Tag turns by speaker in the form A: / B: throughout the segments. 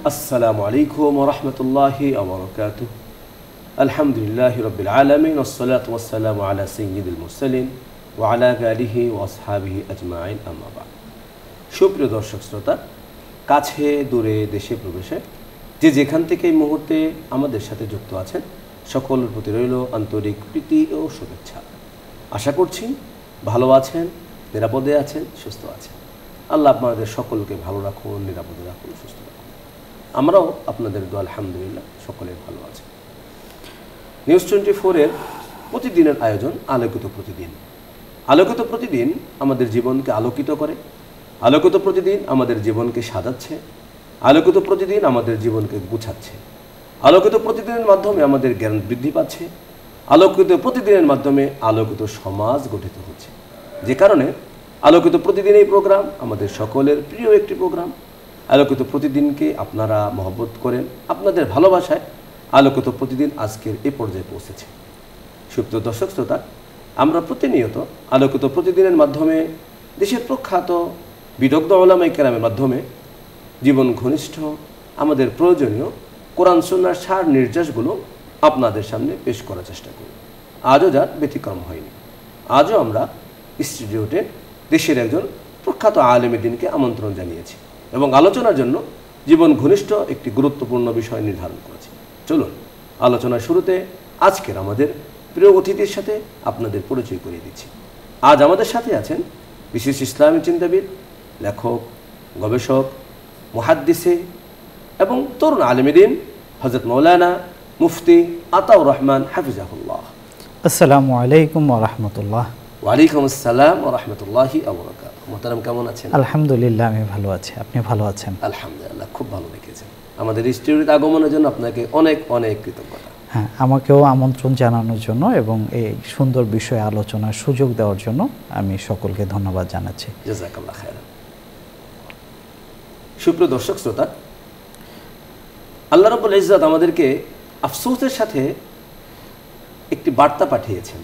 A: আসসালামু আলাইকুম ওয়া রাহমাতুল্লাহি ওয়া বারাকাতুহু। আলহামদুলিল্লাহি রাব্বিল আলামিন ওয়াসসালাতু ওয়াসসালামু আলা সাইয়্যিদিল মুরসালিন ওয়া আলা আলিহি ওয়া আসহাবিহি আজমাইন, আম্মা বা'দ। সুপ্রিয় দর্শক শ্রোতা, কাছে দূরে দেশে প্রবেশে যে যেখান থেকে এই মুহূর্তে আমাদের সাথে যুক্ত আছেন, সকলের প্রতি রইল আন্তরিক প্রীতি ও শুভেচ্ছা। আশা করছি ভালো আছেন, নিরাপদে আছেন, সুস্থ আছেন। আল্লাহ আপনাদের সকলকে ভালো রাখুন, নিরাপদে রাখুন, সুস্থ রাখুন। আমরাও আপনাদের দোয়া আলহামদুলিল্লাহ সকলে ভালো আছে। নিউজ 24-এর প্রতিদিনের আয়োজন আলোকিত প্রতিদিন। আলোকিত প্রতিদিন আমাদের জীবনকে আলোকিত করে, আলোকিত প্রতিদিন আমাদের জীবনকে সাজাচ্ছে, আলোকিত প্রতিদিন আমাদের জীবনকে গুছাচ্ছে, আলোকিত প্রতিদিনের মাধ্যমে আমাদের জ্ঞান বৃদ্ধি পাচ্ছে, আলোকিত প্রতিদিনের মাধ্যমে আলোকিত সমাজ গঠিত হচ্ছে। যে কারণে আলোকিত প্রতিদিন এই প্রোগ্রাম আমাদের সকলের প্রিয় একটি প্রোগ্রাম। আলোকিত প্রতিদিনকে আপনারা মহব্বত করেন, আপনাদের ভালোবাসায় আলোকিত প্রতিদিন আজকের এ পর্যায়ে পৌঁছেছে। সুপ্রিয় দর্শক শ্রোতা, আমরা প্রতিনিয়ত আলোকিত প্রতিদিনের মাধ্যমে দেশের প্রখ্যাত বিদগ্ধ উলামায়ে কেরামের মাধ্যমে জীবন ঘনিষ্ঠ আমাদের প্রয়োজনীয় কোরআন সুন্নাহর সার নির্যাসগুলো আপনাদের সামনে পেশ করার চেষ্টা করি। আজও যার ব্যতিক্রম হয়নি। আজও আমরা স্টুডিওতে দেশের একজন প্রখ্যাত আলেমে দ্বীনকে আমন্ত্রণ জানিয়েছি এবং আলোচনার জন্য জীবন ঘনিষ্ঠ একটি গুরুত্বপূর্ণ বিষয় নির্ধারণ করেছি। চলুন আলোচনার শুরুতে আজকের আমাদের প্রিয় অতিথির সাথে আপনাদের পরিচয় করিয়ে দিচ্ছি। আজ আমাদের সাথে আছেন বিশেষ ইসলামী চিন্তাবিদ, লেখক, গবেষক, মুহাদ্দিসে এবং তরুণ আলেমে দ্বীন হযরত মাওলানা মুফতি আতাউর রহমান হাফিজাহুল্লাহ।
B: আসসালামু আলাইকুম ওয়া রাহমাতুল্লাহ।
A: ওয়ালাইকুম আসসালাম ওয়া রাহমাতুল্লাহি ওয়া বারাকাতুহু। মোহতারাম, কেমন আছেন?
B: আলহামদুলিল্লাহ, আমি ভালো আছি। আপনি ভালো আছেন?
A: আলহামদুলিল্লাহ, খুব ভালো রেখেছেন। আমাদের স্টুডিওতে আগমনের জন্য আপনাকে অনেক অনেক কৃতজ্ঞতা।
B: হ্যাঁ, আমাকেও আমন্ত্রণ জানানোর জন্য এবং এই সুন্দর বিষয়ে আলোচনার সুযোগ দেওয়ার জন্য আমি সকলকে ধন্যবাদ জানাচ্ছি।
A: জাযাকাল্লাহ খায়রান। সুপ্রিয় দর্শক শ্রোতা, আল্লাহ রাব্বুল ইজ্জত আমাদেরকে আফসোসের সাথে একটি বার্তা পাঠিয়েছেন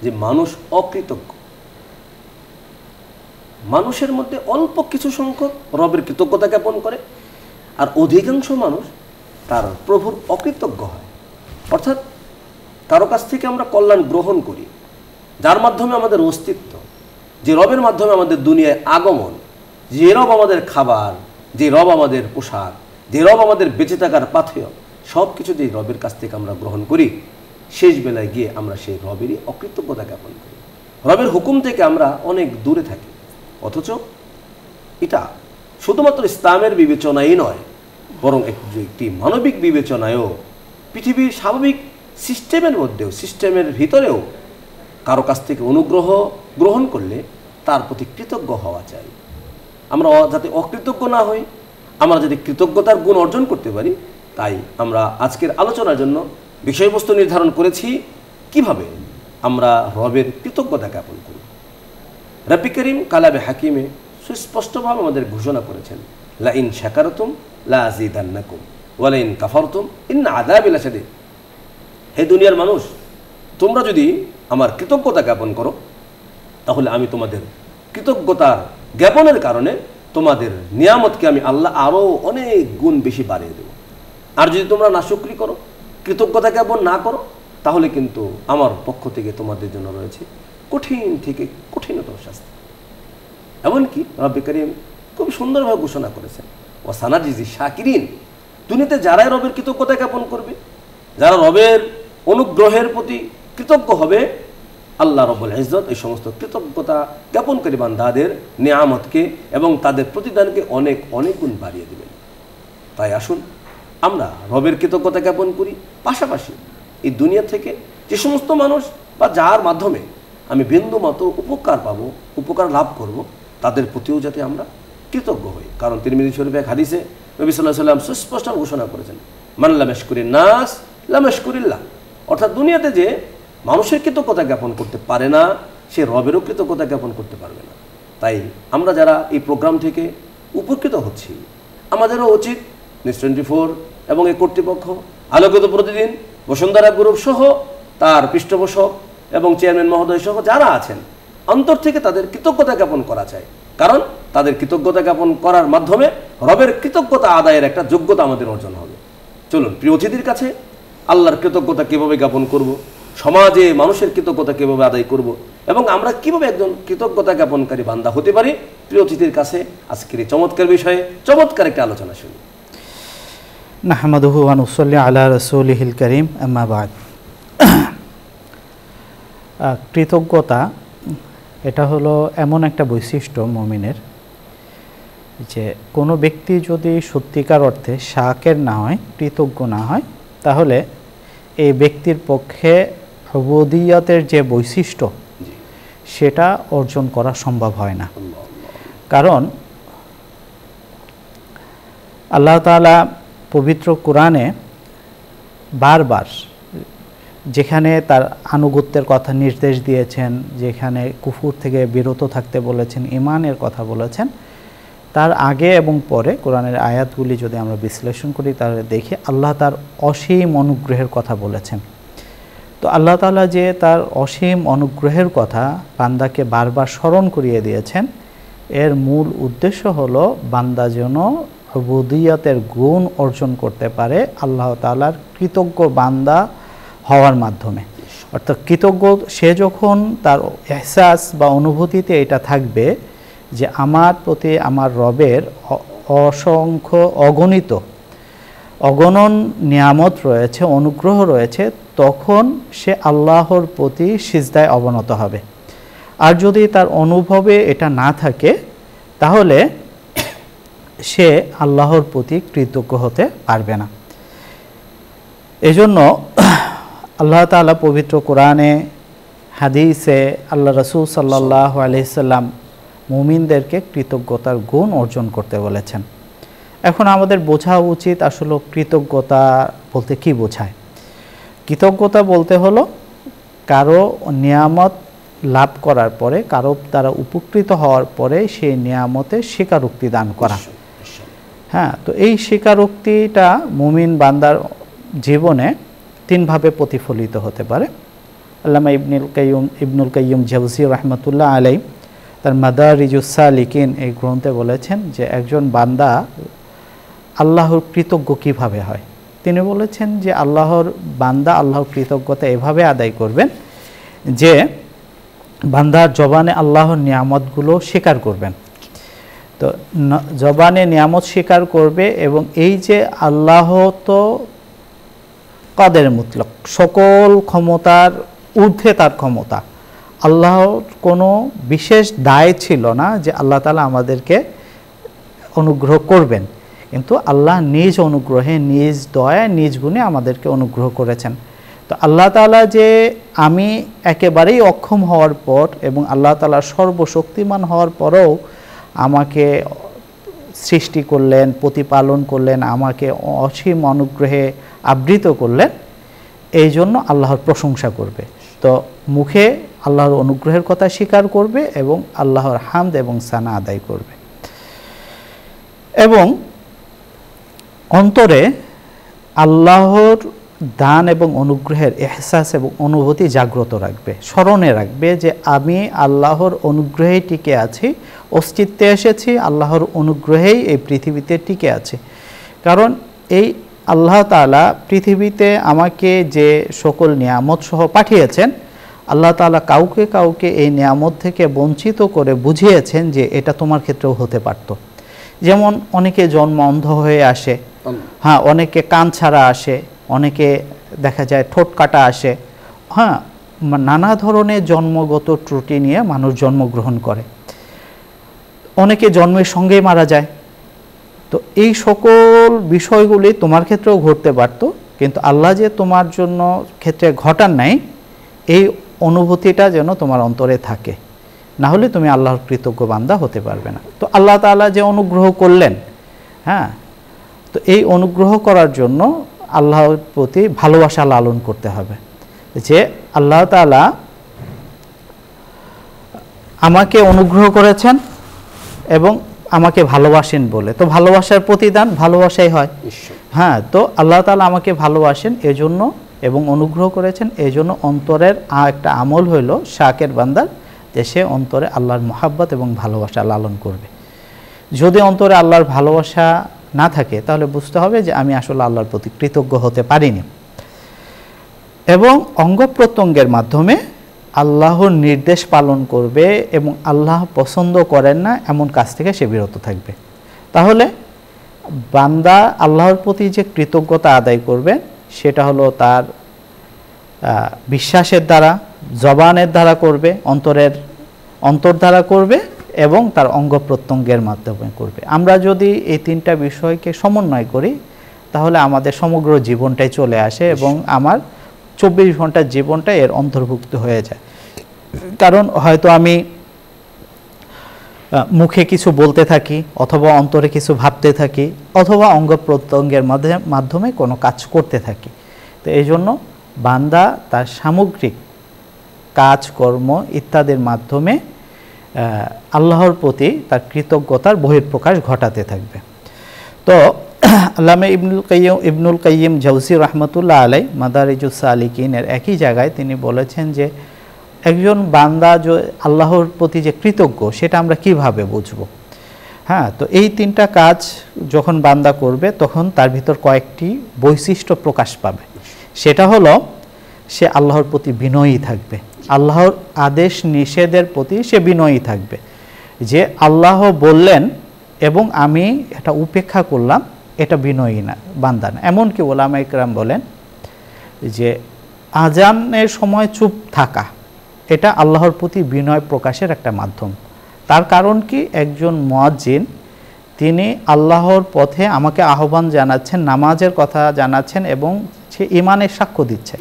A: যে মানুষ অকৃতজ্ঞ। মানুষের মধ্যে অল্প কিছু সংখ্যক রবের কৃতজ্ঞতা জ্ঞাপন করে, আর অধিকাংশ মানুষ তার প্রভুর অকৃতজ্ঞ হয়। অর্থাৎ কারো কাছ থেকে আমরা কল্যাণ গ্রহণ করি, যার মাধ্যমে আমাদের অস্তিত্ব, যে রবের মাধ্যমে আমাদের দুনিয়ায় আগমন, যে রব আমাদের খাবার, যে রব আমাদের পোশাক, যে রব আমাদের বেঁচে থাকার পাথেয়, সব কিছু যে রবের কাছ থেকে আমরা গ্রহণ করি, শেষ বেলায় গিয়ে আমরা সেই রবেরই অকৃতজ্ঞতা জ্ঞাপন করি। রবের হুকুম থেকে আমরা অনেক দূরে থাকি। অথচ এটা শুধুমাত্র ইসলামের বিবেচনাই নয়, বরং একটি মানবিক বিবেচনায়ও, পৃথিবীর স্বাভাবিক সিস্টেমের মধ্যেও, সিস্টেমের ভিতরেও কারো কাছ থেকে অনুগ্রহ গ্রহণ করলে তার প্রতি কৃতজ্ঞ হওয়া চাই। আমরা যাতে অকৃতজ্ঞ না হই, আমরা যদি কৃতজ্ঞতার গুণ অর্জন করতে পারি, তাই আমরা আজকের আলোচনার জন্য বিষয়বস্তু নির্ধারণ করেছি কিভাবে আমরা রবের কৃতজ্ঞতা জ্ঞাপন করি। রব্বি করিম কালামে হাকিমে সুস্পষ্টভাবে আমাদের ঘোষণা করেছেন, লা ইন শাকারতুম লা আযীদান্নাকুম ওয়া লা ইন কাফারতুম ইন্না আযাবি লাশাদীদ। হে দুনিয়ার মানুষ, তোমরা যদি আমার কৃতজ্ঞতা জ্ঞাপন করো, তাহলে আমি তোমাদের কৃতজ্ঞতার জ্ঞাপনের কারণে তোমাদের নিয়ামতকে আমি আল্লাহ আরও অনেক গুণ বেশি বাড়িয়ে দেব। আর যদি তোমরা নাশুকরি করো, কৃতজ্ঞতা জ্ঞাপন না করো, তাহলে কিন্তু আমার পক্ষ থেকে তোমাদের জন্য রয়েছে কঠিন থেকে কঠিনতর শাস্তি। এমনকি রব্বি করিম খুব সুন্দরভাবে ঘোষণা করেছেন, ও সানাজিজি শাকিরিন। দুনিয়াতে যারাই রবের কৃতজ্ঞতা জ্ঞাপন করবে, যারা রবের অনুগ্রহের প্রতি কৃতজ্ঞ হবে, আল্লাহ রাব্বুল ইজ্জত এই সমস্ত কৃতজ্ঞতা জ্ঞাপনকারী বান্দাদের নিয়ামতকে এবং তাদের প্রতিদানকে অনেক অনেক গুণ বাড়িয়ে দেবেন। তাই আসুন আমরা রবের কৃতজ্ঞতা জ্ঞাপন করি, পাশাপাশি এই দুনিয়া থেকে যে সমস্ত মানুষ বা যার মাধ্যমে আমি বিন্দু মাত্র উপকার পাবো, উপকার লাভ করব, তাদের প্রতিও যাতে আমরা কৃতজ্ঞ হই। কারণ তিরমিজি শরীফে এক হাদিসে নবী সাল্লাল্লাহু আলাইহি ওয়াসাল্লাম সুস্পষ্ট ঘোষণা করেছেন, মান লাম ইয়াশকুরিন নাস লাম ইয়াশকুরিল্লাহ। অর্থাৎ দুনিয়াতে যে মানুষের কৃতজ্ঞতা জ্ঞাপন করতে পারে না, সে রবেরও কৃতজ্ঞতা জ্ঞাপন করতে পারবে না। তাই আমরা যারা এই প্রোগ্রাম থেকে উপকৃত হচ্ছি, আমাদেরও উচিত নিউজ 24 এবং এই কর্তৃপক্ষ, আলোকিত প্রতিদিন, বসুন্ধরা গ্রুপ সহ তার পৃষ্ঠপোষক এবং চেয়ারম্যান মহোদয় সহ যারা আছেন, অন্তর থেকে তাদের কৃতজ্ঞতা জ্ঞাপন করা চাই, কারণ তাদের কৃতজ্ঞতা জ্ঞাপন করার মাধ্যমে রবের কৃতজ্ঞতা আদায়ের একটা যোগ্যতা আমাদের অর্জন হবে। চলুন প্রিয় অতিথির কাছে আল্লাহর কৃতজ্ঞতা কিভাবে জ্ঞাপন করব, সমাজে মানুষের কৃতজ্ঞতা কিভাবে আদায় করব, এবং আমরা কিভাবে একজন কৃতজ্ঞতা জ্ঞাপনকারী বান্দা হতে পারি, প্রিয় অতিথির কাছে আজকের এই চমৎকার বিষয়ে চমৎকার একটা আলোচনা শুনি।
B: নাহমাদুহু ওয়া নুসাল্লি আলা রাসূলিহিল কারীম, আম্মা বা'দ। কৃতজ্ঞতা এটা হলো এমন একটা বৈশিষ্ট্য মুমিনের, যে কোনো ব্যক্তি যদি সত্যিকার অর্থে শাকির না হয়, কৃতজ্ঞ না হয়, তাহলে এই ব্যক্তির পক্ষে উবুদিয়তের যে বৈশিষ্ট্য সেটা অর্জন করা সম্ভব হয় না। কারণ আল্লাহ তাআলা পবিত্র কোরআনে বারবার যেখানে তার আনুগত্যের কথা নির্দেশ দিয়েছেন, যেখানে কুফর থেকে বিরত থাকতে বলেছেন, ঈমানের কথা বলেছেন, তার আগে এবং পরে কোরআনের আয়াতগুলি যদি আমরা বিশ্লেষণ করি তাহলে দেখি আল্লাহ তার অসীম অনুগ্রহের কথা বলেছেন। তো আল্লাহ তাআলা যে তার অসীম অনুগ্রহের কথা বান্দাকে বারবার স্মরণ করিয়ে দিয়েছেন, এর মূল উদ্দেশ্য হলো বান্দা যেন উবুদিয়তের গুণ অর্জন করতে পারে আল্লাহ তাআলার কৃতজ্ঞ বান্দা হওয়ার মাধ্যমে। অর্থাৎ কৃতজ্ঞ সে যখন তার এহসাস বা অনুভূতিতে এটা থাকবে যে আমার প্রতি আমার রবের অসংখ্য অগণন নিয়ামত রয়েছে, অনুগ্রহ রয়েছে, তখন সে আল্লাহর প্রতি সিজদায় অবনত হবে। আর যদি তার অনুভবে এটা না থাকে তাহলে সে আল্লাহর প্রতি কৃতজ্ঞ হতে পারবে না। এজন্য আল্লাহ তাআলা পবিত্র কোরআনে, হাদিসে আল্লাহ রাসূল সাল্লাল্লাহু আলাইহি সাল্লাম মুমিনদেরকে কৃতজ্ঞতার গুণ অর্জন করতে বলেছেন। এখন আমাদের বোঝা উচিত আসলে কৃতজ্ঞতা বলতে কি বোঝায়। কৃতজ্ঞতা বলতে হলো কারো নিয়ামত লাভ করার পরে, কারো দ্বারা উপকৃত হওয়ার পরে সেই নিয়ামতে স্বীকারোক্তি দান করা। হ্যাঁ, তো এই স্বীকারোক্তিটা মুমিন বান্দার জীবনে তিনভাবে প্রতিফলিত হতে পারে। আল্লামা ইবনুল কাইয়্যিম জাওযী রাহমাতুল্লাহ আলাইহি তার মাদারিজুস সালিকিন এই গ্রন্থে বলেছেন যে একজন বান্দা আল্লাহর কৃতজ্ঞ কিভাবে হয়। তিনি বলেছেন যে আল্লাহর বান্দা আল্লাহর কৃতজ্ঞতা এভাবে আদায় করবেন যে বান্দার জবানে আল্লাহর নিয়ামতগুলো স্বীকার করবেন। তো জবানে নিয়ামত স্বীকার করবে এবং এই যে আল্লাহ তো কাদের মুতলক, সকল ক্ষমতার ঊর্ধ্বে তার ক্ষমতা, আল্লাহর কোনো বিশেষ দায় ছিল না যে আল্লাহ তাআলা আমাদেরকে অনুগ্রহ করবেন, কিন্তু আল্লাহ নিজ অনুগ্রহে, নিজ দয়ায়, নিজ গুণে আমাদেরকে অনুগ্রহ করেছেন। তো আল্লাহ তাআলা যে আমি একেবারেই অক্ষম হওয়ার পর এবং আল্লাহ তাআলা সর্বশক্তিমান হওয়ার পরেও আমাকে সৃষ্টি করলেন, প্রতিপালন করলেন, আমাকে অসীম অনুগ্রহে আবৃত করলেন, এই জন্য আল্লাহর প্রশংসা করবে। তো মুখে আল্লাহর অনুগ্রহের কথা স্বীকার করবে এবং আল্লাহর হামদ এবং সানা আদায় করবে, এবং অন্তরে আল্লাহর দান এবং অনুগ্রহের এহসাস এবং অনুভূতি জাগ্রত রাখবে, স্মরণে রাখবে যে আমি আল্লাহর অনুগ্রহেই টিকে আছি, অস্তিত্বে এসেছি, আল্লাহর অনুগ্রহেই এই পৃথিবীতে টিকে আছে। কারণ এই আল্লাহ তাআলা পৃথিবীতে আমাকে যে সকল নিয়ামত সহ পাঠিয়েছেন, আল্লাহ তাআলা কাউকে কাউকে এই নিয়ামত থেকে বঞ্চিত করে বুঝিয়েছেন যে এটা তোমার ক্ষেত্রেও হতে পারত। যেমন অনেকে জন্ম অন্ধ হয়ে আসে, হ্যাঁ, অনেকে কান ছাড়া আসে, অনেকে দেখা যায় ঠোঁট কাটা আসে, হ্যাঁ, নানা ধরনের জন্মগত ত্রুটি নিয়ে মানুষ জন্মগ্রহণ করে, অনেকে জন্মের সঙ্গেই মারা যায়। তো এই সকল বিষয়গুলি তোমার ক্ষেত্রেও ঘটতে পারত, কিন্তু আল্লাহ যে তোমার জন্য ক্ষেত্রে ঘটান নাই, এই অনুভূতিটা যেন তোমার অন্তরে থাকে, না হলে তুমি আল্লাহর কৃতজ্ঞ বান্দা হতে পারবে না। তো আল্লাহ তাআলা যে অনুগ্রহ করলেন, হ্যাঁ, তো এই অনুগ্রহ করার জন্য আল্লাহর প্রতি ভালোবাসা লালন করতে হবে যে আল্লাহ তাআলা আমাকে অনুগ্রহ করেছেন এবং আমাকে ভালোবাসেন বলে, তো ভালোবাসার প্রতিদান ভালোবাসাই হয়। হ্যাঁ, তো আল্লাহ তাআলা আমাকে ভালোবাসেন এজন্য এবং অনুগ্রহ করেছেন এজন্য অন্তরের একটা আমল হইল শাকের বান্দার যে সে অন্তরে আল্লাহর মহাব্বত এবং ভালোবাসা লালন করবে। যদি অন্তরে আল্লাহর ভালোবাসা না থাকে তাহলে বুঝতে হবে যে আমি আসলে আল্লাহর প্রতি কৃতজ্ঞ হতে পারিনি। এবং অঙ্গ প্রত্যঙ্গের মাধ্যমে আল্লাহর নির্দেশ পালন করবে এবং আল্লাহ পছন্দ করেন না এমন কাজ থেকে সে বিরত থাকবে। তাহলে বান্দা আল্লাহর প্রতি যে কৃতজ্ঞতা আদায় করবে সেটা হলো তার বিশ্বাসের দ্বারা, জবানের দ্বারা করবে, অন্তর দ্বারা করবে এবং তার অঙ্গ প্রত্যঙ্গের মাধ্যমে করবে। আমরা যদি এই তিনটা বিষয়কে সমন্বয় করি তাহলে আমাদের সমগ্র জীবনটাই চলে আসে এবং আমার 24 ঘন্টার জীবনটা এর অন্তর্ভুক্ত হয়ে যায়। কারণ হয়তো আমি মুখে কিছু বলতে থাকি, অথবা অন্তরে কিছু ভাবতে থাকি, অথবা অঙ্গ প্রত্যঙ্গের মাধ্যমে কোনো কাজ করতে থাকি। তো এই জন্য বান্দা তার সামগ্রিক কাজকর্ম ইত্যাদির মাধ্যমে আল্লাহর প্রতি তার কৃতজ্ঞতার বহিঃপ্রকাশ ঘটাতে থাকবে। তো আল্লামা ইবনুল কাইয়িম জাওজি রাহমাতুল্লাহ আলাইহি মাদারিজুস সালিকিনের একই জায়গায় তিনি বলেছেন যে একজন বান্দা আল্লাহর প্রতি যে কৃতজ্ঞ সেটা আমরা কিভাবে বুঝব। হ্যাঁ, তো এই তিনটা কাজ যখন বান্দা করবে তখন তার ভিতর কয়েকটি বৈশিষ্ট্য প্রকাশ পাবে। সেটা হলো সে আল্লাহর প্রতি বিনয়ী থাকবে, আল্লাহর আদেশ নিষেধের প্রতি সে বিনয়ী থাকবে। যে আল্লাহ বললেন এবং আমি এটা উপেক্ষা করলাম, এটা বিনয়ী না, বান্দা না। এমনকি ওলামা ইকরাম বলেন যে আজানের সময় চুপ থাকা এটা আল্লাহর প্রতি বিনয় প্রকাশের একটা মাধ্যম। তার কারণ কি, একজন মুয়াজ্জিন তিনি আল্লাহর পথে আমাকে আহ্বান জানাচ্ছেন, নামাজের কথা জানাচ্ছেন এবং সে ঈমানের সাক্ষ্য দিচ্ছেন।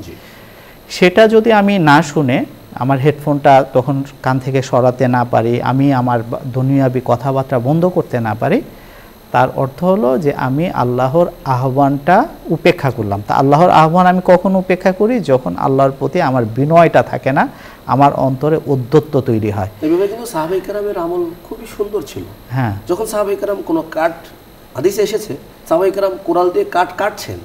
B: সেটা যদি আমি না শুনে আমার হেডফোনটা তখন কান থেকে সরাতে না পারি, আমি আমার দুনিয়াবি কথাবার্তা বন্ধ করতে না পারি, তার অর্থ হলো যে আমি আল্লাহর আহ্বানটা উপেক্ষা করলাম। তা আল্লাহর আহ্বান আমি কখন উপেক্ষা করি? যখন আল্লাহর প্রতি আমার বিনয়টা থাকে না, আমার অন্তরে উদ্যত্ত তৈরি হয়।
A: এইভাবে কিন্তু সাহাবায়ে কেরামের আমল খুবই সুন্দর ছিল।
B: হ্যাঁ,
A: যখন সাহাবায়ে কেরাম কোনো কাঠ, হাদিসে এসেছে সাহাবায়ে কেরাম কোরাল দিয়ে কাঠ কাটছেন,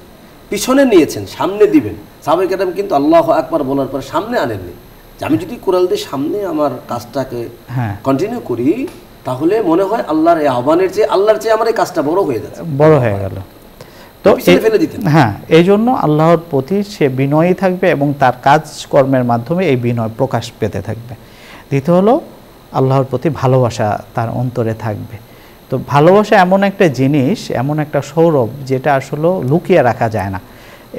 A: পিছনে নিয়েছেন, সামনে দিবেন। সাহাবায়ে কেরাম কিন্তু আল্লাহু আকবার বলার পর সামনে আনেননি। যে আমি যদি কোরাল দিয়ে সামনে আমার কাজটাকে কন্টিনিউ করি তাহলে মনে হয় আল্লাহর এই আহ্বানের চেয়ে, আল্লাহর চেয়ে আমার এই কাজটা বড় হয়ে যাচ্ছে,
B: বড় হয়ে গেল। তো হ্যাঁ, এই জন্য আল্লাহর প্রতি সে বিনয়ী থাকবে এবং তার কাজকর্মের মাধ্যমে এই বিনয় প্রকাশ পেতে থাকবে। দ্বিতীয় হলো আল্লাহর প্রতি ভালোবাসা তার অন্তরে থাকবে। তো ভালোবাসা এমন একটা জিনিস, এমন একটা সৌরভ যেটা আসলে লুকিয়ে রাখা যায় না,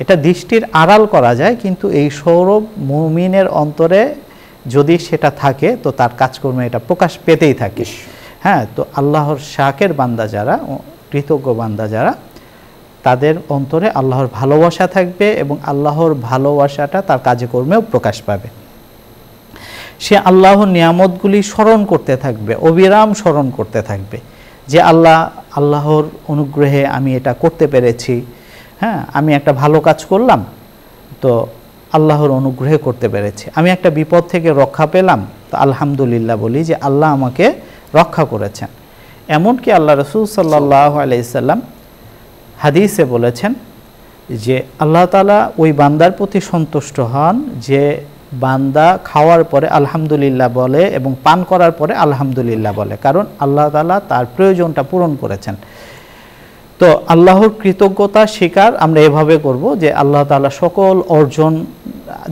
B: এটা দৃষ্টির আড়াল করা যায়, কিন্তু এই সৌরভ মুমিনের অন্তরে যদি সেটা থাকে তো তার কাজকর্মে এটা প্রকাশ পেতেই থাকে। হ্যাঁ, তো আল্লাহর শাকের বান্দা যারা, কৃতজ্ঞ বান্দা যারা, তাদের অন্তরে আল্লাহর ভালোবাসা থাকবে এবং আল্লাহর ভালোবাসাটা তার কাজে কর্মেও প্রকাশ পাবে। সে আল্লাহর নিয়ামতগুলি স্মরণ করতে থাকবে, অবিরাম স্মরণ করতে থাকবে যে আল্লাহর অনুগ্রহে আমি এটা করতে পেরেছি। হ্যাঁ, আমি একটা ভালো কাজ করলাম তো আল্লাহর অনুগ্রহে করতে পেরেছি। আমি একটা বিপদ থেকে রক্ষা পেলাম তো আলহামদুলিল্লাহ বলি যে আল্লাহ আমাকে রক্ষা করেছেন। এমনকি আল্লাহ রাসূল সাল্লাল্লাহু আলাইহি সাল্লাম হাদিসে বলেছেন যে আল্লাহ তাআলা ওই বান্দার প্রতি সন্তুষ্ট হন যে বান্দা খাওয়ার পরে আলহামদুলিল্লাহ বলে এবং পান করার পরে আলহামদুলিল্লাহ বলে, কারণ আল্লাহ তাআলা তার প্রয়োজনটা পূরণ করেছেন। তো আল্লাহর কৃতজ্ঞতা স্বীকার আমরা এভাবে করব যে আল্লাহ তাআলা সকল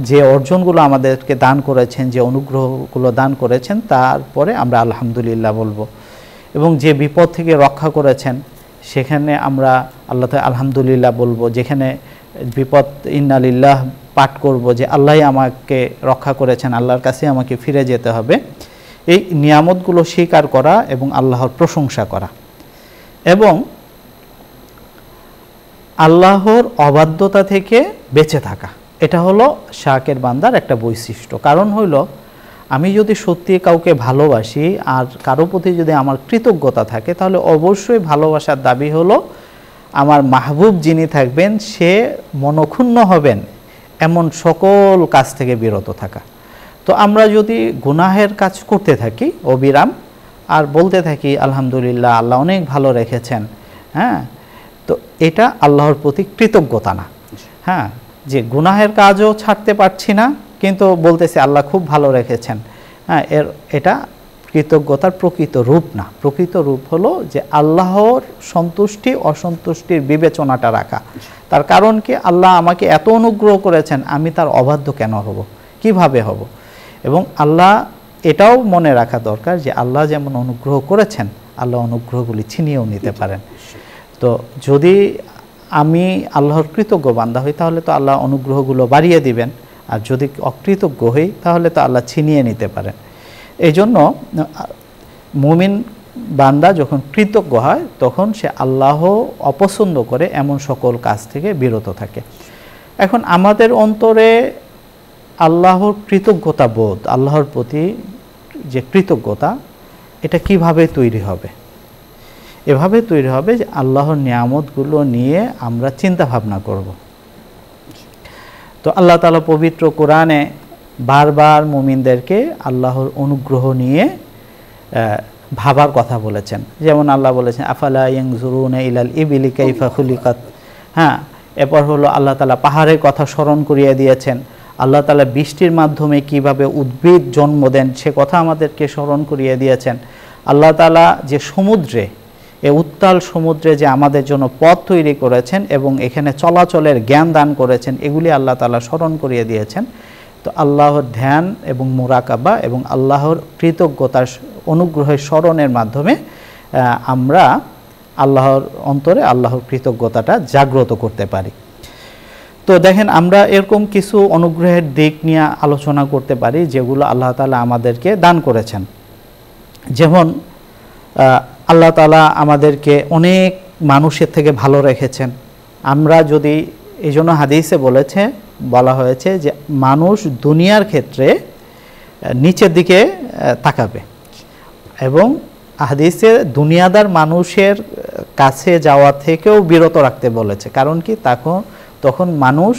B: যে অর্জনগুলো আমাদেরকে দান করেছেন, যে অনুগ্রহগুলো দান করেছেন, তারপরে আমরা আলহামদুলিল্লাহ বলবো। এবং যে বিপদ থেকে রক্ষা করেছেন সেখানে আমরা আল্লাহ তাআলা আলহামদুলিল্লাহ বলবো। যেখানে বিপদ ইন্না লিল্লাহ পাঠ করব যে আল্লাহই আমাকে রক্ষা করেছেন, আল্লাহর কাছে আমাকে ফিরে যেতে হবে। এই নিয়ামতগুলো স্বীকার করা এবং আল্লাহর প্রশংসা করা এবং আল্লাহর অবাধ্যতা থেকে বেঁচে থাকা, এটা হলো শাকের বান্দার একটা বৈশিষ্ট্য। কারণ হইল আমি যদি সত্যি কাউকে ভালোবাসি আর কারো প্রতি যদি আমার কৃতজ্ঞতা থাকে তাহলে অবশ্যই ভালোবাসার দাবি হলো আমার মাহবুব যিনি থাকবেন সে মনক্ষুণ্ণ হবেন এমন সকল কাজ থেকে বিরত থাকা। তো আমরা যদি গুনাহের কাজ করতে থাকি অবিরাম আর বলতে থাকি আলহামদুলিল্লাহ আল্লাহ অনেক ভালো রেখেছেন, হ্যাঁ, তো এটা আল্লাহর প্রতি কৃতজ্ঞতা না। হ্যাঁ, যে গুনাহের কাজও ছাড়তে পারছি না কিন্তু বলতেছি আল্লাহ খুব ভালো রেখেছেন, হ্যাঁ, এটা কৃতজ্ঞতার প্রকৃত রূপ না। প্রকৃত রূপ হলো যে আল্লাহর সন্তুষ্টি অসন্তুষ্টির বিবেচনাটা রাখা। তার কারণ কি, আল্লাহ আমাকে এত অনুগ্রহ করেছেন, আমি তার অবাধ্য কেন হব, কিভাবে হব? এবং আল্লাহ এটাও মনে রাখা দরকার যে আল্লাহ যেমন অনুগ্রহ করেছেন, আল্লাহ অনুগ্রহগুলি ছিনিয়েও নিতে পারেন। তো যদি আমি আল্লাহর কৃতজ্ঞ বান্দা হই, তাহলে তো আল্লাহ অনুগ্রহগুলো বাড়িয়ে দিবেন, আর যদি অকৃতজ্ঞ হই তাহলে তো আল্লাহ ছিনিয়ে নিতে পারেন। এই জন্য মুমিন বান্দা যখন কৃতজ্ঞ হয়, তখন সে আল্লাহ অপছন্দ করে এমন সকল কাজ থেকে বিরত থাকে। এখন আমাদের অন্তরে আল্লাহর কৃতজ্ঞতা বোধ, আল্লাহর প্রতি যে কৃতজ্ঞতা, এটা কিভাবে তৈরি হবে? এভাবে তৈরি হবে যে আল্লাহর নিয়ামতগুলো নিয়ে আমরা চিন্তা ভাবনা করব। তো আল্লাহ তাআলা পবিত্র কোরআনে বারবার মুমিনদেরকে আল্লাহর অনুগ্রহ নিয়ে ভাবার কথা বলেছেন। যেমন আল্লাহ বলেছেন, আফালা ইয়ানজুরুনা ইলাল ইবিলি কাইফা খুলিকাত। হ্যাঁ, এরপর হলো আল্লাহ তাআলা পাহাড়ের কথা স্মরণ করিয়ে দিয়েছেন। আল্লাহ তাআলা বৃষ্টির মাধ্যমে কিভাবে উদ্ভিদ জন্ম দেন সে কথা আমাদেরকে স্মরণ করিয়ে দিয়েছেন। আল্লাহ তাআলা যে সমুদ্রে, এই উত্তাল সমুদ্রে যে আমাদের জন্য পথ তৈরি করেছেন এবং এখানে চলাচলের জ্ঞান দান করেছেন, এগুলি আল্লাহ তাআলা স্মরণ করিয়ে দিয়েছেন। তো আল্লাহর ধ্যান এবং মুরাকাবা এবং আল্লাহর কৃতজ্ঞতার অনুগ্রহের স্মরণের মাধ্যমে আমরা আল্লাহর অন্তরে আল্লাহর কৃতজ্ঞতাটা জাগ্রত করতে পারি। তো দেখেন, আমরা এরকম কিছু অনুগ্রহের দিক নিয়ে আলোচনা করতে পারি যেগুলো আল্লাহ তাআলা আমাদেরকে দান করেছেন। যেমন আল্লাহ তাআলা আমাদেরকে অনেক মানুষের থেকে ভালো রেখেছেন। আমরা যদি, এই জন্য হাদিসে বলা হয়েছে যে মানুষ দুনিয়ার ক্ষেত্রে নিচের দিকে তাকাবে, এবং হাদিসে দুনিয়াদার মানুষের কাছে যাওয়া থেকেও বিরত রাখতে বলেছে। কারণ কি, তখন মানুষ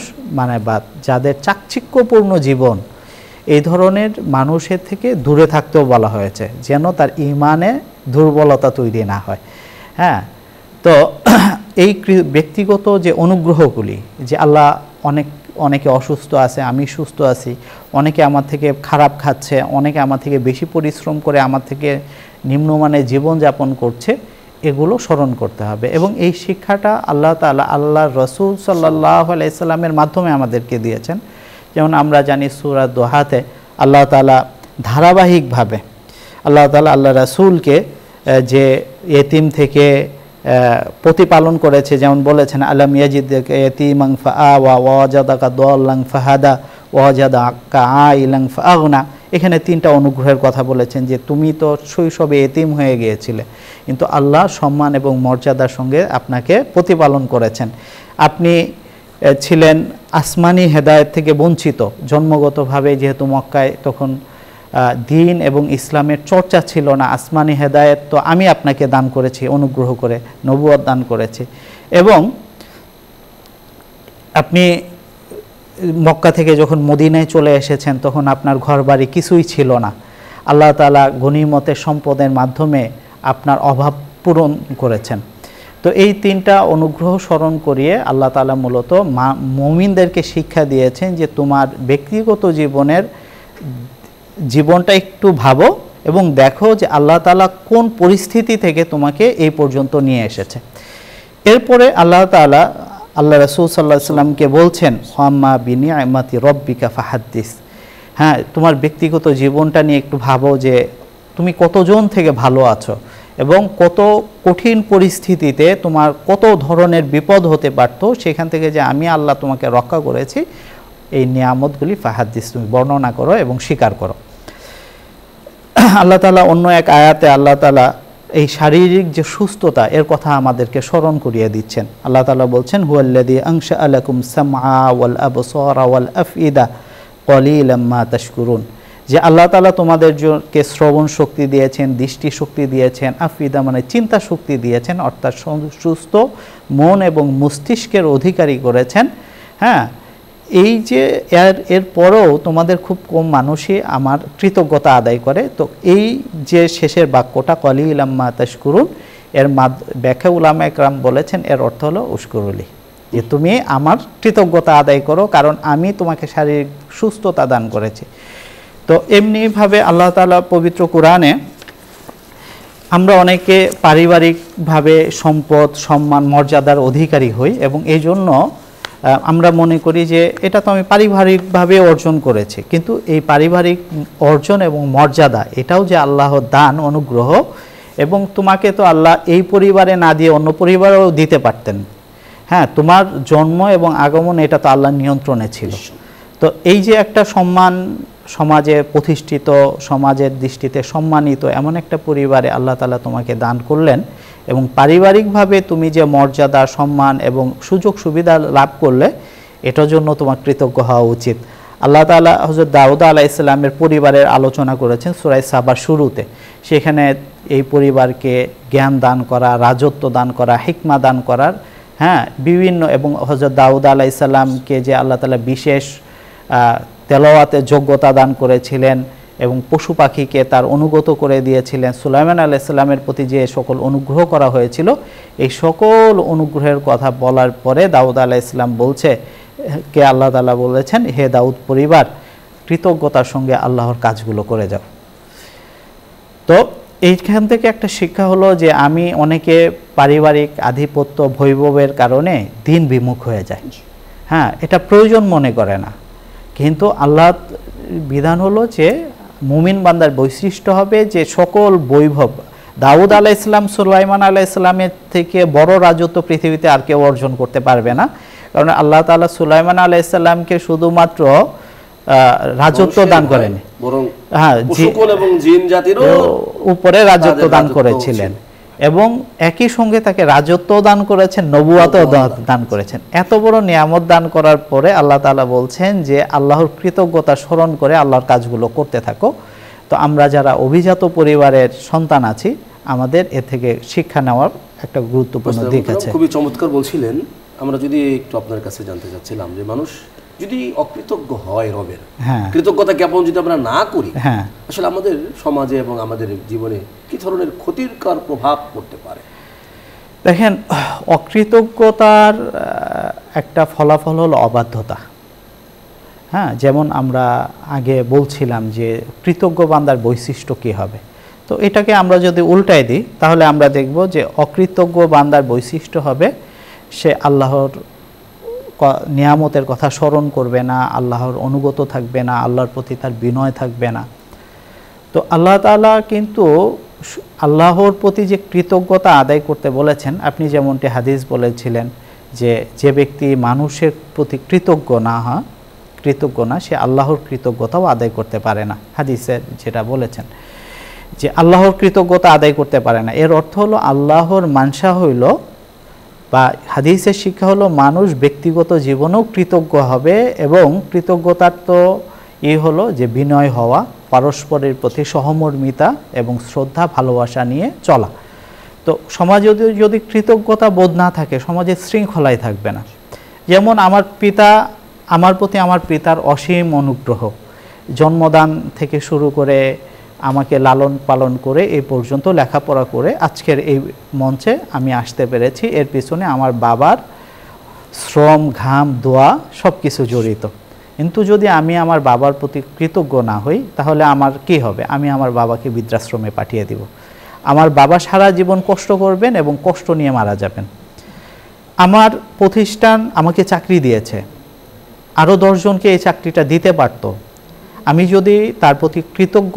B: বা যাদের চাকচিক্যপূর্ণ জীবন, এই ধরনের মানুষের থেকে দূরে থাকতেও বলা হয়েছে, যেন তার ঈমানে দুর্বলতা তৈরি না হয়। হ্যাঁ, তো এই ব্যক্তিগত যে অনুগ্রহগুলি, যে আল্লাহ অনেকে অসুস্থ আছে, আমি সুস্থ আছি, অনেকে আমার থেকে খারাপ খাচ্ছে, অনেকে আমার থেকে বেশি পরিশ্রম করে আমার থেকে নিম্নমানের জীবনযাপন করছে, এগুলো স্মরণ করতে হবে। এবং এই শিক্ষাটা আল্লাহ তাআলা আল্লাহর রাসূল সাল্লাল্লাহু আলাইহি সাল্লামের মাধ্যমে আমাদেরকে দিয়েছেন। যেমন আমরা জানি সূরা দোহাতে আল্লাহ তাআলা ধারাবাহিকভাবে আল্লাহ তাআলা আল্লাহ রাসূলকে যে ইতিম থেকে প্রতিপালন করেছে, যেমন বলেছেন, আলাম ইয়াজিদকা ইয়াতীমান ফাআওয়া ওয়া ওয়াজাদাকা দাল্লান ফাহাদা ওয়া ওয়াজাদাকা আইলান ফাআগনা। এখানে তিনটা অনুগ্রহের কথা বলেছেন, যে তুমি তো শৈশবে এতিম হয়ে গিয়েছিলে, কিন্তু আল্লাহ সম্মান এবং মর্যাদার সঙ্গে আপনাকে প্রতিপালন করেছেন। আপনি ছিলেন আসমানি হেদায়েত থেকে বঞ্চিত, জন্মগতভাবে যেহেতু মক্কায় তখন দ্বীন এবং ইসলামের চর্চা ছিল না। আসমানি হেদায়েত তো আমি আপনাকে দান করেছি, অনুগ্রহ করে নবুয়ত দান করেছি। এবং আপনি মক্কা থেকে যখন মদিনায় চলে এসেছেন, তখন আপনার ঘরবাড়ি কিছুই ছিল না। আল্লাহ তাআলা গনিমতের সম্পদের মাধ্যমে আপনার অভাব পূরণ করেছেন। তো এই তিনটা অনুগ্রহ স্মরণ করিয়ে আল্লাহ তাআলা মূলত মুমিনদেরকে শিক্ষা দিয়েছেন যে তোমার ব্যক্তিগত জীবনটা একটু ভাবো এবং দেখো যে আল্লাহ তাআলা কোন পরিস্থিতি থেকে তোমাকে এই পর্যন্ত নিয়ে এসেছে। এরপরে আল্লাহ তাআলা আল্লাহ রাসূল সাল্লাল্লাহু আলাইহি সাল্লামকে বলছেন, ওয়াম্মা বিনিআমাতি রব্বিকা ফাহাদ্দিস। হ্যাঁ, তোমার ব্যক্তিগত জীবনটা নিয়ে একটু ভাবো যে তুমি কতজন থেকে ভালো আছো এবং কত কঠিন পরিস্থিতিতে তোমার কত ধরনের বিপদ হতে পারতো, সেখান থেকে যে আমি আল্লাহ তোমাকে রক্ষা করেছি, এই নিয়ামতগুলি ফাহাদ্দিস, তুমি বর্ণনা করো এবং স্বীকার করো। আল্লাহ তাআলা অন্য এক আয়াতে আল্লাহ তাআলা এই শারীরিক যে সুস্থতা এর কথা আমাদেরকে স্মরণ করিয়ে দিচ্ছেন। আল্লাহ তাআলা বলছেন, হুয়াল্লাযী আনশাআ লাকুম সামআ ওয়াল আবসারা ওয়াল আফইদা কলিলাম মা তাশকুরুন। যে আল্লাহ তাআলা তোমাদেরকে শ্রবণ শক্তি দিয়েছেন, দৃষ্টি শক্তি দিয়েছেন, আফইদা মানে চিন্তা শক্তি দিয়েছেন, অর্থাৎ সুস্থ মন এবং মস্তিষ্কের অধিকারী করেছেন। হ্যাঁ, এই যে এর পরেও তোমাদের খুব কম মানুষই আমার কৃতজ্ঞতা আদায় করে। তো এই যে শেষের বাক্যটা কলিলাম মা তাশকুরুন, এর ব্যাখ্যা উলামা একরাম বলেছেন এর অর্থ হলো উশকুরুলি, যে তুমি আমার কৃতজ্ঞতা আদায় করো, কারণ আমি তোমাকে শারীরিক সুস্থতা দান করেছি। তো তো এমনিভাবে আল্লাহ তাআলা পবিত্র কোরআনে আমরা অনেকে পারিবারিকভাবে সম্পদ, সম্মান, মর্যাদার অধিকারী হই এবং এই জন্য আমরা মনে করি যে এটা তো আমি পারিবারিকভাবে অর্জন করেছি, কিন্তু এই পারিবারিক অর্জন এবং মর্যাদা এটাও যে আল্লাহর দান, অনুগ্রহ, এবং তোমাকে তো আল্লাহ এই পরিবারে না দিয়ে অন্য পরিবারেও দিতে পারতেন। হ্যাঁ, তোমার জন্ম এবং আগমন এটা তো আল্লাহর নিয়ন্ত্রণে ছিল। তো এই যে একটা সম্মান, সমাজে প্রতিষ্ঠিত, সমাজের দৃষ্টিতে সম্মানিত এমন একটা পরিবারে আল্লাহ তাআলা তোমাকে দান করলেন এবং পারিবারিকভাবে তুমি যে মর্যাদা, সম্মান এবং সুযোগ সুবিধা লাভ করলে, এটার জন্য তোমার কৃতজ্ঞ হওয়া উচিত। আল্লাহ তাআলা হযরত দাউদ আলাইহিস সালামের পরিবারের আলোচনা করেছেন সূরা সাবার শুরুতে। সেখানে এই পরিবারকে জ্ঞান দান করা, রাজত্ব দান করা, হিকমা দান করার বিভিন্ন, এবং হযরত দাউদ আলাইহিস সালামকে যে আল্লাহ তাআলা বিশেষ তেলাওয়াতের যোগ্যতা দান করেছিলেন এবং পশু পাখিকে তার অনুগত করে দিয়েছিলেন, সুলাইমান আলাইহিস সালামের প্রতি যে সকল অনুগ্রহ করা হয়েছিল, এই সকল অনুগ্রহের কথা বলার পরে দাউদ আলাইহিস সালাম আল্লাহ তাআলা বলেছেন, হে দাউদ পরিবার, কৃতজ্ঞতার সঙ্গে আল্লাহর কাজগুলো করে যাও। তো এইখান থেকে একটা শিক্ষা হলো যে আমি অনেকে পারিবারিক আধিপত্য, বৈভবের কারণে দিন বিমুখ হয়ে যায়। এটা প্রয়োজন মনে করে না, কিন্তু আল্লাহ বিধান হলো যে মুমিন বান্দার বৈশিষ্ট্য হবে যে সকল বৈভব, দাউদ আলাইহিস সালাম, সুলাইমান আলাইহিস সালামের থেকে বড় রাজত্ব পৃথিবীতে আর কেউ অর্জন করতে পারবে না। কারণ আল্লাহ তাআলা সুলাইমান আলাইহিস সালামকে শুধুমাত্র রাজত্ব দান করেন, বরং এবং জিন জাতির উপরে রাজত্ব দান করেছিলেন, এবং একই সঙ্গে তাকে রাজত্ব দান করেছেন, নবুয়াতও দান করেছেন। এত বড় নিয়ামত দান করার পরে আল্লাহ তাআলা বলছেন যে আল্লাহর কৃতজ্ঞতা স্মরণ করে আল্লাহর কাজগুলো করতে থাকো। তো আমরা যারা অভিজাত পরিবারের সন্তান আছি, আমাদের এ থেকে শিক্ষা নেওয়ার একটা গুরুত্বপূর্ণ দিক আছে।
A: খুবই চমৎকার বলছিলেন। আমরা যদি একটু আপনার কাছে জানতে চাচ্ছিলাম যে মানুষ যদি অকৃতজ্ঞ হয় রবের, কৃতজ্ঞতা জ্ঞাপন যদি আমরা না করি, আসলে আমাদের সমাজে এবং আমাদের জীবনে কি ধরনের ক্ষতিকর প্রভাব পড়তে পারে?
B: দেখেন, অকৃতজ্ঞতার একটা ফলাফল হলো অবাধ্যতা। যেমন আমরা আগে বলছিলাম যে কৃতজ্ঞ বান্দার বৈশিষ্ট্য কি হবে, তো এটাকে আমরা যদি উল্টাই দিই তাহলে আমরা দেখব যে অকৃতজ্ঞ বান্দার বৈশিষ্ট্য হবে সে আল্লাহর নিয়ামতের কথা স্মরণ করবে না, আল্লাহর অনুগত থাকবে না, আল্লাহর প্রতি তার বিনয় থাকবে না। তো আল্লাহ তাআলা কিন্তু আল্লাহর প্রতি যে কৃতজ্ঞতা আদায় করতে বলেছেন, আপনি যেমনটি হাদিস বলেছিলেন যে ব্যক্তি মানুষের প্রতি কৃতজ্ঞ না সে আল্লাহর কৃতজ্ঞতাও আদায় করতে পারে না। হাদিসের যেটা বলেছেন যে আল্লাহর কৃতজ্ঞতা আদায় করতে পারে না, এর অর্থ হলো আল্লাহর মানসা হইল বা হাদিসের শিক্ষা হলো মানুষ ব্যক্তিগত জীবনেও কৃতজ্ঞ হবে, এবং কৃতজ্ঞতার তো হলো যে বিনয় হওয়া, পারস্পরের প্রতি সহমর্মিতা এবং শ্রদ্ধা, ভালোবাসা নিয়ে চলা। তো সমাজে যদি কৃতজ্ঞতা বোধ না থাকে, সমাজে শৃঙ্খলাই থাকবে না। যেমন আমার প্রতি আমার পিতার অসীম অনুগ্রহ, জন্মদান থেকে শুরু করে আমাকে লালন পালন করে এই পর্যন্ত লেখাপড়া করে আজকের এই মঞ্চে আমি আসতে পেরেছি, এর পিছনে আমার বাবার শ্রম, ঘাম, দোয়া সব কিছু জড়িত। কিন্তু যদি আমি আমার বাবার প্রতি কৃতজ্ঞ না হই তাহলে আমার কি হবে? আমি আমার বাবাকে বৃদ্ধাশ্রমে পাঠিয়ে দিব। আমার বাবা সারা জীবন কষ্ট করবেন এবং কষ্ট নিয়ে মারা যাবেন। আমার প্রতিষ্ঠান আমাকে চাকরি দিয়েছে, আরও 10 জনকে এই চাকরিটা দিতে পারত। আমি যদি তার প্রতি কৃতজ্ঞ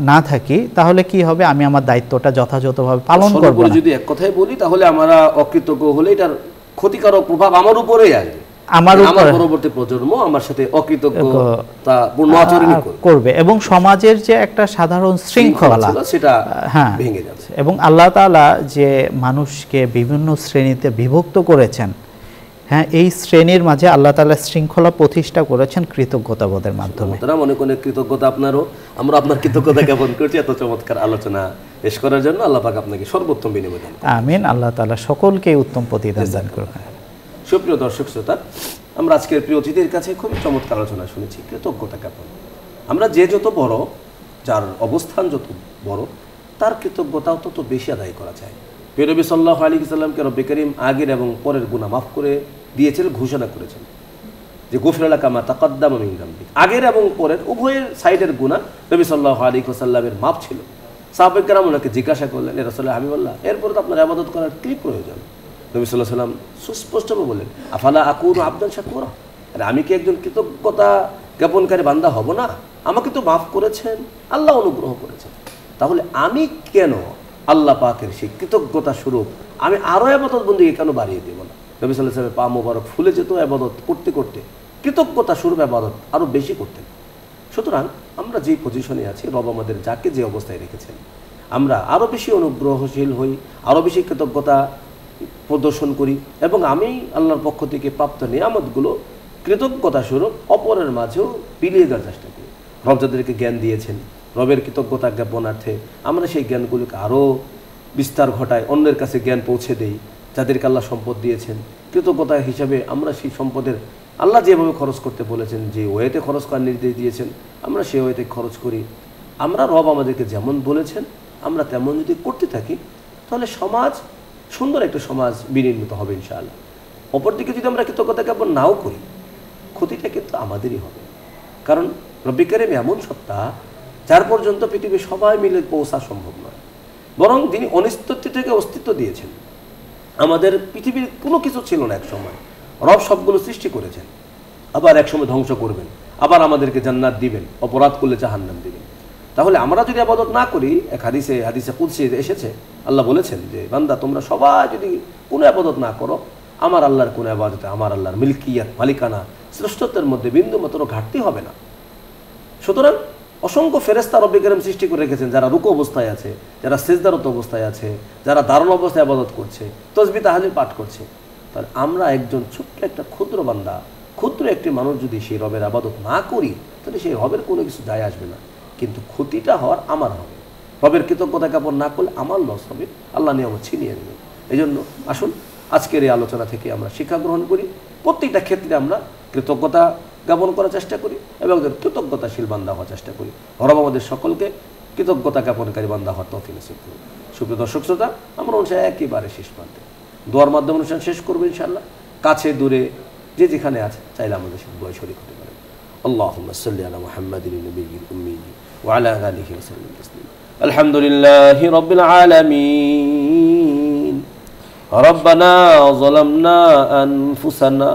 B: না থাকি তাহলে কি হবে? আমি আমার দায়িত্বটা যথাযথভাবে পালন করব না।
A: যদি এক কথায় বলি তাহলে আমরা অকৃতজ্ঞ হলে এটার ক্ষতিকারক প্রভাব আমার উপরেই আসবে, আমার পরবর্তী প্রজন্ম আমার সাথে অকৃতজ্ঞতাপূর্ণ আচরণ
B: করবে এবং সমাজের যে একটা সাধারণ শৃঙ্খলা
A: সেটা ভেঙে যাবে।
B: এবং আল্লাহ তাআলা যে মানুষকে বিভিন্ন শ্রেণীতে বিভক্ত করেছেন, এই শ্রেণীর মাঝে আল্লাহ তাআলা শৃঙ্খলা প্রতিষ্ঠা করেছেন কৃতজ্ঞতাবোধের মাধ্যমে।
A: তারা মনে করেন কৃতজ্ঞতা আপনারও, আমরা আপনার কৃতজ্ঞতা জ্ঞাপন করছি এত চমৎকার আলোচনা পেশ করার জন্য। আল্লাহ পাক আপনাকে সর্বোত্তম বিনিময় দান করুন।
B: আমিন। আল্লাহ তাআলা সকলকে উত্তম প্রতিদান দান করুন।
A: সুপ্রিয় দর্শক শ্রোতা, আমরা আজকের প্রিয় অতিথির কাছে খুবই চমৎকার আলোচনা শুনেছি কৃতজ্ঞতা জ্ঞাপন। আমরা যে যত বড়, যার অবস্থান যত বড়, তার কৃতজ্ঞতাও তত বেশি আদায় করা যায়। প্রিয় নবী সাল্লাল্লাহু আলাইহি ওয়াসাল্লামকে রব্বে কারীম আগের এবং পরের গুনাহ মাফ করে দিয়েছেন, ঘোষণা করেছেন। যে গুফিরা লাকা মা তাকাদ্দামা মিন যামবিক, আগের এবং পরের উভয়ের সাইডের গুনাহ নবী সাল্লাল্লাহু আলাইহি ওয়াসাল্লামের মাপ ছিল। সাহাবায়ে কেরাম ওনাকে জিজ্ঞাসা করলেন, ইয়া রাসূলুল্লাহ হাবিবাল্লাহ, এরপর তো আপনার ইবাদত করার কি প্রয়োজন? নবী সাল্লাল্লাহু আলাইহি ওয়াসাল্লাম সুস্পষ্টভাবে বললেন, আফালা আকুনু আবদান শাকুরা, আরে আমি কি একজন কৃতজ্ঞতা জ্ঞাপনকারী বান্দা হব না? আমাকে তো মাফ করেছেন, আল্লাহ অনুগ্রহ করেছেন, তাহলে আমি কেন আল্লাহ পাকের সেই কৃতজ্ঞতা স্বরূপ আমি আরো ইবাদত বন্দেগী কেন বাড়িয়ে দেব না? নবী সাল্লাল্লাহু আলাইহি ওয়াসাল্লামের পা মোবারক ফুলে যেত ইবাদত করতে করতে, কৃতজ্ঞতা স্বরূপ ইবাদত আরো বেশি করতেন। সুতরাং আমরা যে পজিশনে আছি, রব আমাদের যাকে যে অবস্থায় রেখেছেন, আমরা আরো বেশি অনুগ্রহশীল হই, আরো বেশি কৃতজ্ঞতা প্রদর্শন করি, এবং আমি আল্লাহর পক্ষ থেকে প্রাপ্ত নিয়ামতগুলো কৃতজ্ঞতা স্বরূপ অপরের মাঝেও বিলিয়ে দেওয়ার চেষ্টা করি। রব যাদেরকে জ্ঞান দিয়েছেন, রবের কৃতজ্ঞতা জ্ঞাপনার্থে আমরা সেই জ্ঞানগুলোকে আরও বিস্তার ঘটাই, অন্যের কাছে জ্ঞান পৌঁছে দেই। যাদেরকে আল্লাহ সম্পদ দিয়েছেন, কৃতজ্ঞতা হিসাবে আমরা সেই সম্পদের আল্লাহ যেভাবে খরচ করতে বলেছেন, যে ওয়েতে খরচ করার নির্দেশ দিয়েছেন, আমরা সেই ওয়েতে খরচ করি। আমরা রব আমাদেরকে যেমন বলেছেন আমরা তেমন যদি করতে থাকি, তাহলে সমাজ সুন্দর একটা সমাজ বিনির্মিত হবে ইনশাআল্লাহ। অপরদিকে যদি আমরা কৃতজ্ঞতা জ্ঞাপন নাও করি, ক্ষতিটা কিন্তু আমাদেরই হবে। কারণ রব্বি কারীম এমন সত্তা যার পর্যন্ত পৃথিবীর সবাই মিলে পৌঁছা সম্ভব নয়, বরং যিনি অনিস্তিত্ব থেকে অস্তিত্ব দিয়েছেন। আমাদের পৃথিবীর কোনো কিছু ছিল না এক সময়, রব সবগুলো সৃষ্টি করেছেন, আবার এক সময় ধ্বংস করবেন, আবার আমাদেরকে জান্নাত দিবেন, অপরাধ করলে জাহান্নাম দিবেন। তাহলে আমরা যদি ইবাদত না করি, এক হাদিসে কুদসি এসেছে, আল্লাহ বলেছেন যে বান্দা তোমরা সবাই যদি কোনো ইবাদত না করো, আমার আল্লাহর কোনো ইবাদতে আমার আল্লাহর মিল্কিয়াত মালিকানা শ্রেষ্ঠত্বের মধ্যে বিন্দু মাত্র ঘাটতি হবে না। সুতরাং অসংখ্য ফেরেশতা রব্বি কারীম সৃষ্টি করে রেখেছেন, যারা রুকু অবস্থায় আছে, যারা সিজদারত অবস্থায় আছে, যারা দাঁড়ানো অবস্থায় ইবাদত করছে, তাসবিহ তাহলিল পাঠ করছে। তাহলে আমরা একজন ছোট্ট একটা ক্ষুদ্র বান্দা, ক্ষুদ্র একটি মানুষ যদি সেই রবের ইবাদত না করি, তাহলে সেই রবের কোনো কিছু যায় আসবে না, কিন্তু ক্ষতিটা হওয়ার আমার হবে। রবের কৃতজ্ঞতা জ্ঞাপন না করলে আমার লস হবে, আল্লাহ নিয়ামত ছিনিয়ে নেবে। এই জন্য আসুন আজকের এই আলোচনা থেকে আমরা শিক্ষা গ্রহণ করি, প্রত্যেকটা ক্ষেত্রে আমরা কৃতজ্ঞতা জ্ঞাপন করার চেষ্টা করি এবং কৃতজ্ঞতাশীল বান্দা হওয়ার চেষ্টা করি। রব আমাদের সকলকে কৃতজ্ঞতা জ্ঞাপনকারী বান্দা হওয়ার তৌফিক নসিব করুন। সুপ্রিয় দর্শক শ্রোতা, আমরা অনুষ্ঠান একেবারে শেষ প্রান্তে দোয়ার মাধ্যমে অনুষ্ঠান শেষ করবো ইনশাআল্লাহ। কাছে দূরে যে যেখানে আছে চাইলে আমাদের সাথে দোয়া শরীক হতে পারেন। আল্লাহুম্মা সাল্লি আলা মুহাম্মাদিন নবিয়্যিল উম্মি ওয়া আলা আলিহি ওয়া সাল্লাম তাসলিমা। আলহামদুলিল্লাহি রাব্বিল আলামিন। রব্বানা যালামনা আনফুসানা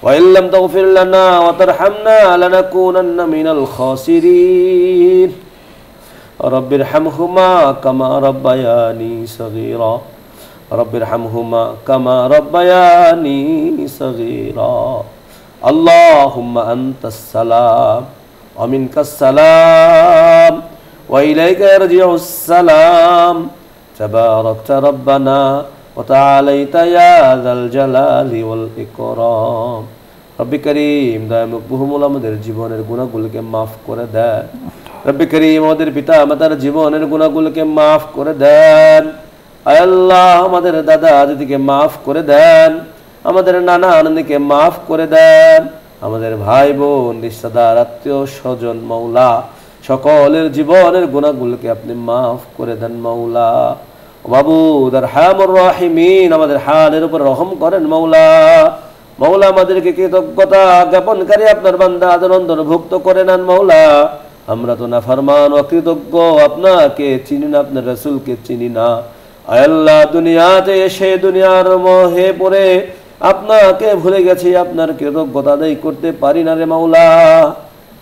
A: وإن لم تغفر لنا وترحمنا لنكونن من الخاسرين رب ارحمهما كما ربياني صغيرا رب ارحمهما كما ربياني صغيرا اللهم أنت السلام ومنك السلام وإليك يرجع السلام تباركت ربنا وتعاليت يا ذا الجلال والإكرام রব্বি করিম দয়া মকবুল আমাদের জীবনের গুনাহগুলোকে মাফ করে দেন। রব্বি করিম আমাদের পিতা মাতার জীবনের গুনাহগুলোকে মাফ করে দেন। আয় আল্লাহ আমাদের দাদা দাদিকে মাফ করে দেন, আমাদের নানা নানিকে মাফ করে দেন, আমাদের ভাই বোন রিশতেদার আত্মীয় স্বজন মাওলা সকলের জীবনের গুনাহগুলোকে আপনি মাফ করে দেন মাওলা। মাবুদ আরহামুর রাহিমিন আমাদের হালের উপর রহম করেন মাওলা। মাওলা আমাদেরকে কৃতজ্ঞতা জ্ঞাপনকারী আপনার বান্দাদের অন্তর্ভুক্ত করে নেন মাওলা। আমরা তো নাফরমান অকৃতজ্ঞ, আপনাকে চিনি না, আপনার রাসূলকে চিনি না। আয় আল্লাহ দুনিয়াতে এসে দুনিয়ার মোহে পড়ে আপনাকে ভুলে গেছি, আপনার কৃতজ্ঞতা আদায় করতে পারি না রে মাওলা।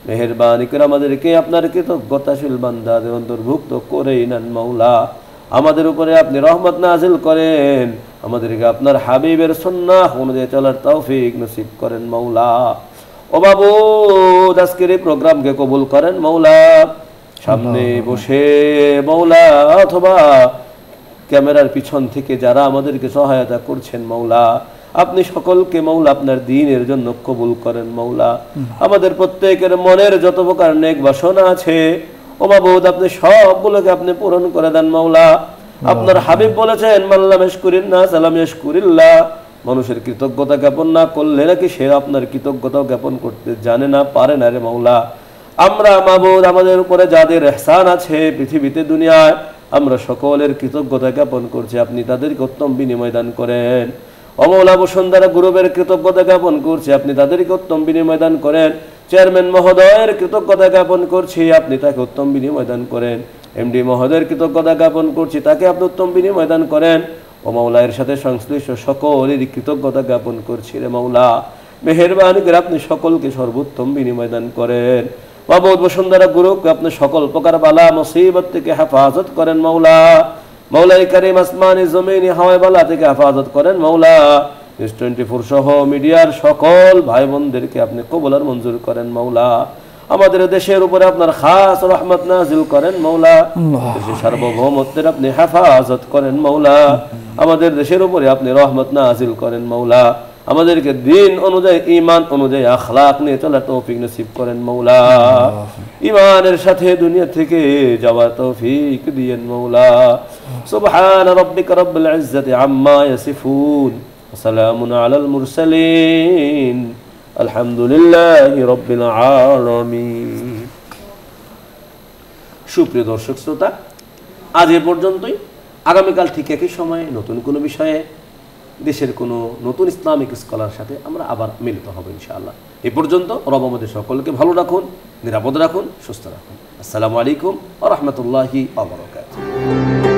A: মেহেরবানি করে আমাদেরকে আপনার কৃতজ্ঞতাশীল বান্দাদের অন্তর্ভুক্ত করেই নেন মাওলা। আমাদের উপরে আপনি রহমত নাজিল করেন, আমাদেরকে আপনার হাবিবের সুন্নাহ অনুযায়ী চলার তৌফিক নসিব করেন মাওলা। ও মাবুদ আজকের এই প্রোগ্রামকে কবুল করেন মাওলা। সামনে বসে মাওলা অথবা ক্যামেরার পিছন থেকে যারা আমাদেরকে সহায়তা করছেন মাওলা, আপনি সকলকে মাওলা আপনার দ্বীনের জন্য কবুল করেন মাওলা। আমাদের প্রত্যেকের মনের যত প্রকার নেক বাসনা আছে ও মাবুদ আপনি সবগুলোকে আপনি পূরণ করে দেন মাওলা। আপনার হাবিব বলেছেন মাল্লাম ইয়াশকুরিন নাস লাম ইয়াশকুরিল্লাহ, মানুষের কৃতজ্ঞতা জ্ঞাপন না করলে নাকি সে আপনার কৃতজ্ঞতা জ্ঞাপন করতে জানে না, পারে না রে মাওলা। আমরা মাবুদ আমাদের উপরে যাদের ইহসান আছে পৃথিবীতে দুনিয়ায়, আমরা সকলের কৃতজ্ঞতা জ্ঞাপন করছি, আপনি তাদেরকে উত্তম বিনিময় দান করেন। ও ও মওলা বসুন্ধরা গ্রুপের কৃতজ্ঞতা জ্ঞাপন করছি, আপনি তাদেরকে উত্তম বিনিময় দান করেন। চেয়ারম্যান মহোদয়ের কৃতজ্ঞতা জ্ঞাপন করছি, আপনি তাকে উত্তম বিনিময় দান করেন। এমডি মহোদয়ের কৃতজ্ঞতা জ্ঞাপন করছি, তাকে আপনি উত্তম বিনিময় দান করেন। ও মওলা এর সাথে সংশ্লিষ্ট সকলেরই কৃতজ্ঞতা জ্ঞাপন করছি রে মওলা, মেহেরবানি করে আপনি সকলকে সর্বোত্তম বিনিময় দান করেন। মাবুদ বসুন্ধরা গ্রুপকে আপনি সকল প্রকার বালা মুসিবত থেকে হেফাজত করেন মওলা। মওলাই কারীম আসমানি জমিনি হাওয়ায় বালা থেকে হেফাজত করেন মওলা। নিউজ 24 সহ মিডিয়ার সকল ভাই বোনদেরকে আপনি কবুল আর মঞ্জুর করেন মওলা। আমাদের দেশের উপরে আপনার খাস রহমত নাজিল করেন মওলা। দেশের সার্বভৌমত্বের আপনি হেফাজত করেন মওলা। আমাদের দেশের উপরে আপনি রহমত নাজিল করেন মওলা। আমাদেরকে দিন অনুযায়ী, ঈমান অনুযায়ী আখলাক নিয়ে চলার তৌফিক নসিব করেন মওলা। ঈমানের সাথে দুনিয়া থেকে যাওয়ার তৌফিক দিয়েন মওলা। সুবহান রাব্বিকা রাব্বিল ইজ্জাতি আম্মা ইয়াসিফুন ওয়া সালামুন আলাল মুরসালিন আলহামদুলিল্লাহি রাব্বিল আলামিন। সুপ্রিয় দর্শক শ্রোতা, আজ এ পর্যন্তই। আগামীকাল ঠিক একই সময়ে নতুন কোনো বিষয়ে দেশের কোনো নতুন ইসলামিক স্কলার সাথে আমরা আবার মিলিত হব ইনশাআল্লাহ। এ পর্যন্ত রব আমাদের সকলকে ভালো রাখুন, নিরাপদ রাখুন, সুস্থ রাখুন। আসসালামু আলাইকুম ওয়া রাহমাতুল্লাহি ওয়া বারাকাতুহু।